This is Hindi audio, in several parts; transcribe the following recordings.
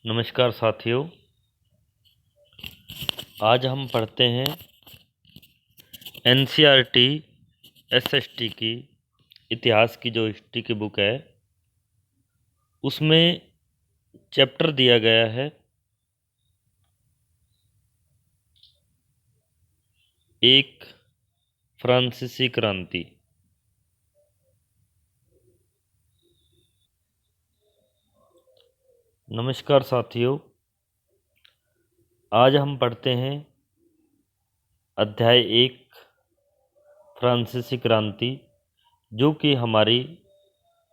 नमस्कार साथियों। आज हम पढ़ते हैं एनसीईआरटी एसएसटी की इतिहास की जो हिस्ट्री की बुक है उसमें चैप्टर दिया गया है एक फ्रांसीसी क्रांति। नमस्कार साथियों, आज हम पढ़ते हैं अध्याय 1 फ्रांसीसी क्रांति, जो कि हमारी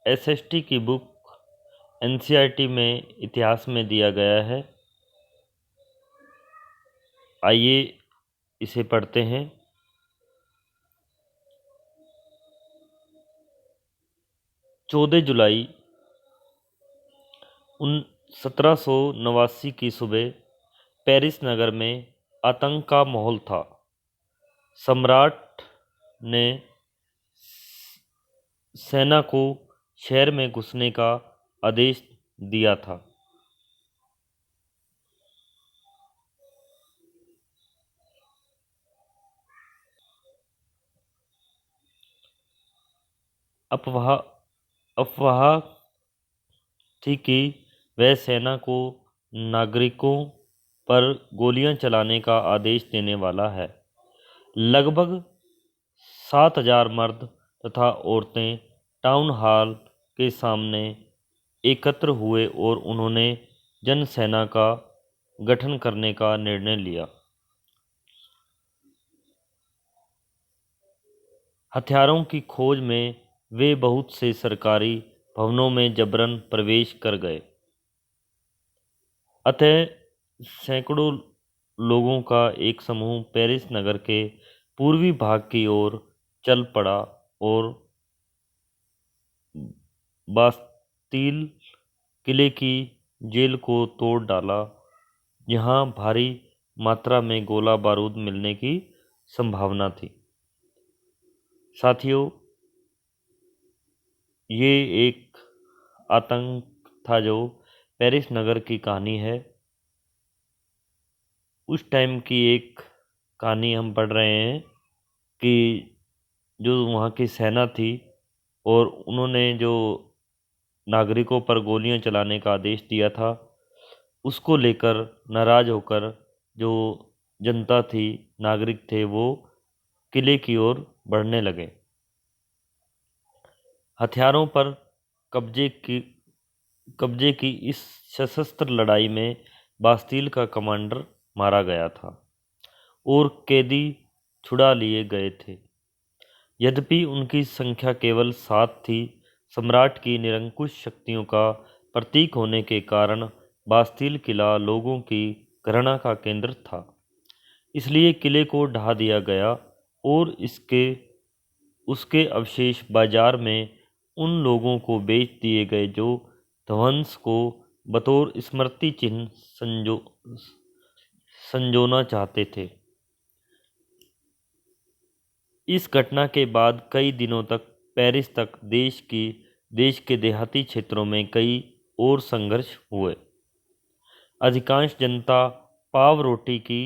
एसएसटी की बुक एनसीईआरटी में इतिहास में दिया गया है। आइए इसे पढ़ते हैं। 14 जुलाई 1789 की सुबह पेरिस नगर में आतंक का माहौल था। सम्राट ने सेना को शहर में घुसने का आदेश दिया था। अफवाह थी कि वह सेना को नागरिकों पर गोलियां चलाने का आदेश देने वाला है। लगभग 7,000 मर्द तथा औरतें टाउन हॉल के सामने एकत्र हुए और उन्होंने जनसेना का गठन करने का निर्णय लिया। हथियारों की खोज में वे बहुत से सरकारी भवनों में जबरन प्रवेश कर गए। अतः सैकड़ों लोगों का एक समूह पेरिस नगर के पूर्वी भाग की ओर चल पड़ा और बास्तील किले की जेल को तोड़ डाला, जहां भारी मात्रा में गोला बारूद मिलने की संभावना थी। साथियों, ये एक आतंक था जो पेरिस नगर की कहानी है। उस टाइम की एक कहानी हम पढ़ रहे हैं कि जो वहाँ की सेना थी और उन्होंने जो नागरिकों पर गोलियां चलाने का आदेश दिया था, उसको लेकर नाराज होकर जो जनता थी, नागरिक थे, वो किले की ओर बढ़ने लगे। हथियारों पर कब्जे की इस सशस्त्र लड़ाई में बास्तील का कमांडर मारा गया था और कैदी छुड़ा लिए गए थे। यद्यपि उनकी संख्या केवल 7 थी, सम्राट की निरंकुश शक्तियों का प्रतीक होने के कारण बास्तील किला लोगों की घृणा का केंद्र था। इसलिए किले को ढा दिया गया और उसके अवशेष बाजार में उन लोगों को बेच दिए गए जो ध्वंस को बतौर स्मृति चिन्ह संजोना चाहते थे। इस घटना के बाद कई दिनों तक पेरिस तक देश के देहाती क्षेत्रों में कई और संघर्ष हुए। अधिकांश जनता पाव रोटी की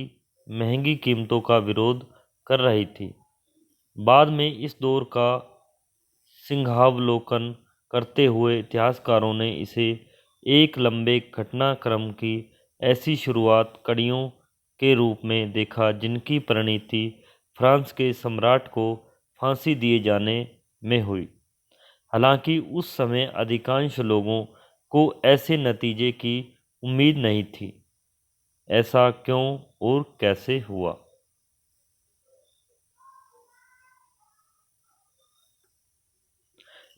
महंगी कीमतों का विरोध कर रही थी। बाद में इस दौर का सिंहावलोकन करते हुए इतिहासकारों ने इसे एक लंबे घटनाक्रम की ऐसी शुरुआत कड़ियों के रूप में देखा जिनकी परिणति फ्रांस के सम्राट को फांसी दिए जाने में हुई। हालांकि उस समय अधिकांश लोगों को ऐसे नतीजे की उम्मीद नहीं थी। ऐसा क्यों और कैसे हुआ?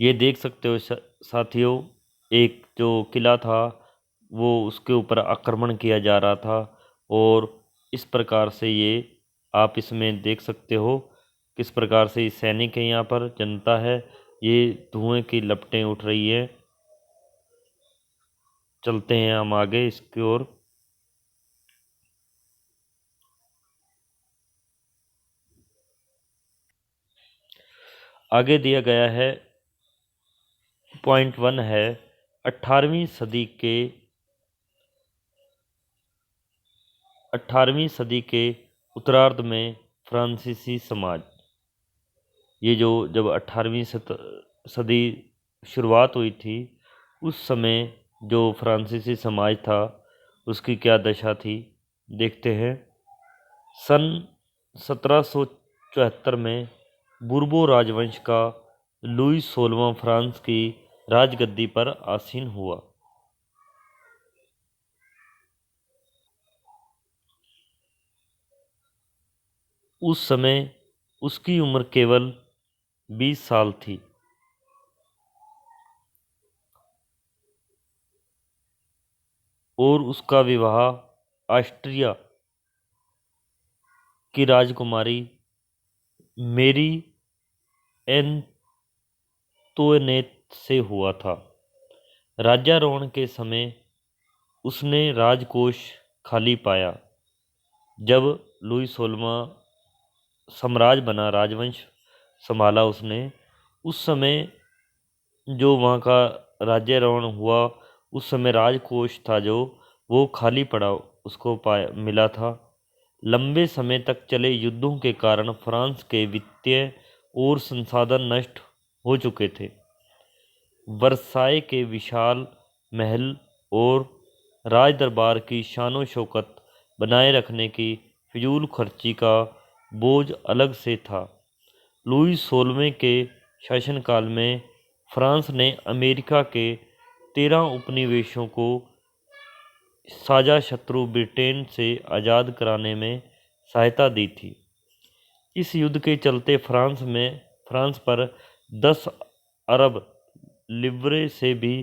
ये देख सकते हो साथियों, एक जो किला था वो उसके ऊपर आक्रमण किया जा रहा था और इस प्रकार से ये आप इसमें देख सकते हो किस प्रकार से सैनिक है, यहाँ पर जनता है, ये धुएं की लपटें उठ रही है। चलते हैं हम आगे इसकी ओर। आगे दिया गया है पॉइंट 1 है 18वीं सदी के 18वीं सदी के उत्तरार्ध में फ्रांसीसी समाज, ये जो जब 18वीं सदी शुरुआत हुई थी, उस समय जो फ्रांसीसी समाज था उसकी क्या दशा थी, देखते हैं। सन 1774 में बुर्बो राजवंश का लुई 16वां फ्रांस की राजगद्दी पर आसीन हुआ। उस समय उसकी उम्र केवल 20 साल थी। और उसका विवाह ऑस्ट्रिया की राजकुमारी मेरी एंतोनेट से हुआ था। राज्यारोहण के समय उसने राजकोष खाली पाया। जब लुई 16वां साम्राज्य बना, राजवंश संभाला उसने, उस समय जो वहाँ का राज्यारोहण हुआ, उस समय राजकोष था जो वो खाली पड़ा उसको मिला था। लंबे समय तक चले युद्धों के कारण फ्रांस के वित्तीय और संसाधन नष्ट हो चुके थे। वर्साय के विशाल महल और राज दरबार की शानो शौकत बनाए रखने की फिजूल खर्ची का बोझ अलग से था। लुई 16वें के शासनकाल में फ्रांस ने अमेरिका के 13 उपनिवेशों को साझा शत्रु ब्रिटेन से आज़ाद कराने में सहायता दी थी। इस युद्ध के चलते फ्रांस पर 10 अरब लिव्रे से भी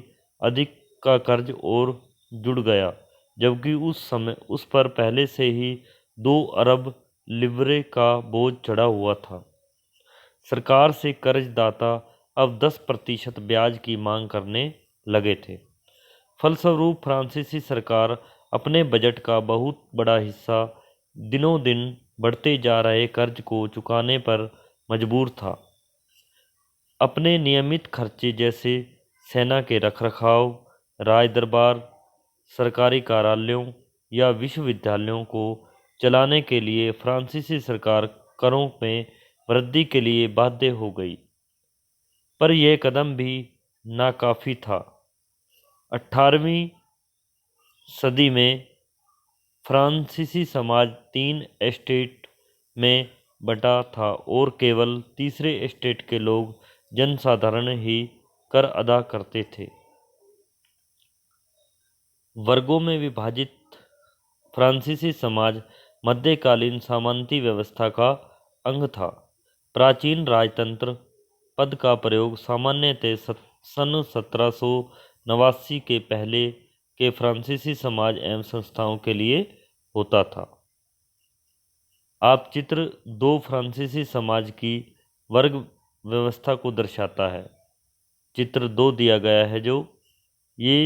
अधिक का कर्ज और जुड़ गया, जबकि उस समय उस पर पहले से ही 2 अरब लिव्रे का बोझ चढ़ा हुआ था। सरकार से कर्जदाता अब 10% ब्याज की मांग करने लगे थे। फलस्वरूप फ्रांसीसी सरकार अपने बजट का बहुत बड़ा हिस्सा दिनों दिन बढ़ते जा रहे कर्ज को चुकाने पर मजबूर था। अपने नियमित खर्चे जैसे सेना के रखरखाव, राज दरबार, सरकारी कार्यालयों या विश्वविद्यालयों को चलाने के लिए फ्रांसीसी सरकार करों में वृद्धि के लिए बाध्य हो गई। पर यह कदम भी नाकाफी था। 18वीं सदी में फ्रांसीसी समाज 3 एस्टेट में बटा था और केवल तीसरे एस्टेट के लोग, जनसाधारण, ही कर अदा करते थे। वर्गों में विभाजित फ्रांसीसी समाज मध्यकालीन सामंती व्यवस्था का अंग था। प्राचीन राजतंत्र पद का प्रयोग सामान्यतः सन 1789 के पहले के फ्रांसीसी समाज एवं संस्थाओं के लिए होता था। आप चित्र 2 फ्रांसीसी समाज की वर्ग व्यवस्था को दर्शाता है। चित्र 2 दिया गया है जो ये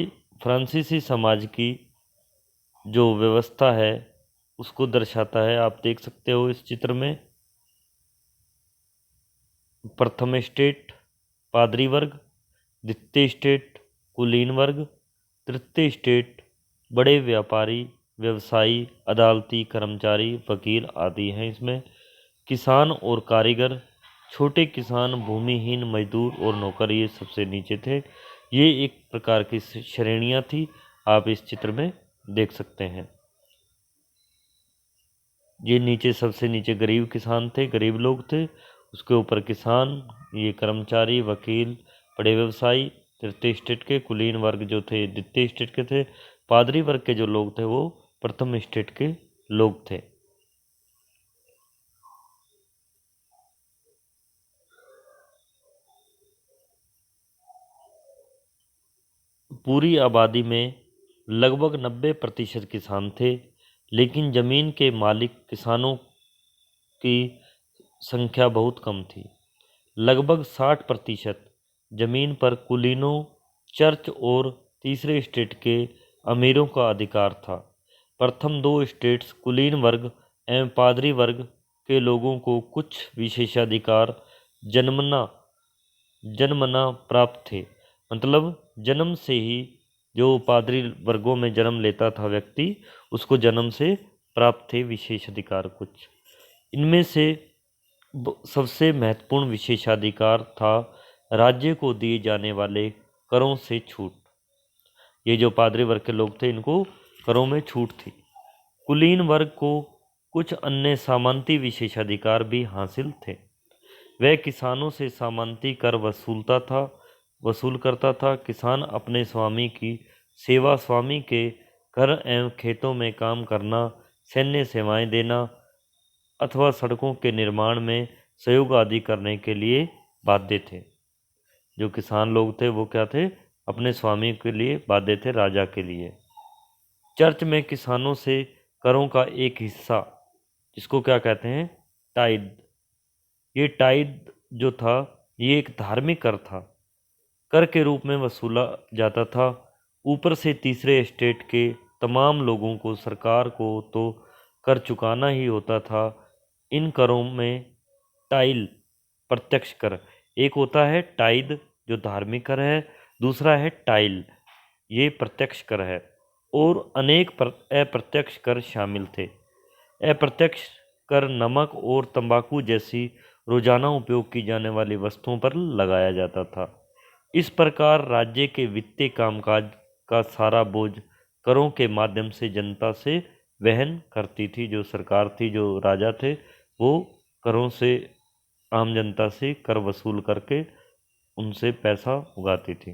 फ्रांसीसी समाज की जो व्यवस्था है उसको दर्शाता है। आप देख सकते हो इस चित्र में प्रथम स्टेट पादरी वर्ग, द्वितीय स्टेट कुलीन वर्ग, तृतीय स्टेट बड़े व्यापारी, व्यवसायी, अदालती कर्मचारी, वकील आदि हैं। इसमें किसान और कारीगर, छोटे किसान, भूमिहीन, मजदूर और नौकर ये सबसे नीचे थे। ये एक प्रकार की श्रेणियां थी, आप इस चित्र में देख सकते हैं। ये नीचे सबसे नीचे गरीब किसान थे, गरीब लोग थे, उसके ऊपर किसान, ये कर्मचारी, वकील, बड़े व्यवसायी तृतीय स्टेट के, कुलीन वर्ग जो थे द्वितीय स्टेट के थे, पादरी वर्ग के जो लोग थे वो प्रथम स्टेट के लोग थे। पूरी आबादी में लगभग 90% किसान थे, लेकिन जमीन के मालिक किसानों की संख्या बहुत कम थी। लगभग 60% जमीन पर कुलीनों, चर्च और तीसरे स्टेट के अमीरों का अधिकार था। प्रथम 2 स्टेट्स कुलीन वर्ग एवं पादरी वर्ग के लोगों को कुछ विशेषाधिकार जन्मना प्राप्त थे। मतलब जन्म से ही जो पादरी वर्गों में जन्म लेता था व्यक्ति, उसको जन्म से प्राप्त थे विशेषाधिकार कुछ। इनमें से सबसे महत्वपूर्ण विशेषाधिकार था राज्य को दिए जाने वाले करों से छूट। ये जो पादरी वर्ग के लोग थे, इनको करों में छूट थी। कुलीन वर्ग को कुछ अन्य सामंती विशेषाधिकार भी हासिल थे। वह किसानों से सामंती कर वसूल करता था। किसान अपने स्वामी की सेवा, स्वामी के घर एवं खेतों में काम करना, सैन्य सेवाएं देना अथवा सड़कों के निर्माण में सहयोग आदि करने के लिए बाध्य थे। जो किसान लोग थे वो क्या थे? अपने स्वामी के लिए बाध्य थे, राजा के लिए। चर्च में किसानों से करों का एक हिस्सा, जिसको क्या कहते हैं? टाइद। ये टाइद जो था, ये एक धार्मिक कर था, कर के रूप में वसूला जाता था। ऊपर से तीसरे स्टेट के तमाम लोगों को, सरकार को तो कर चुकाना ही होता था। इन करों में टाइल, प्रत्यक्ष कर, एक होता है टाइद जो धार्मिक कर है, दूसरा है टाइल, ये प्रत्यक्ष कर है, और अनेक अप्रत्यक्ष कर शामिल थे। अप्रत्यक्ष कर नमक और तंबाकू जैसी रोजाना उपयोग की जाने वाली वस्तुओं पर लगाया जाता था। इस प्रकार राज्य के वित्तीय कामकाज का सारा बोझ करों के माध्यम से जनता से वहन करती थी। जो सरकार थी, जो राजा थे, वो करों से, आम जनता से कर वसूल करके उनसे पैसा उगाती थी।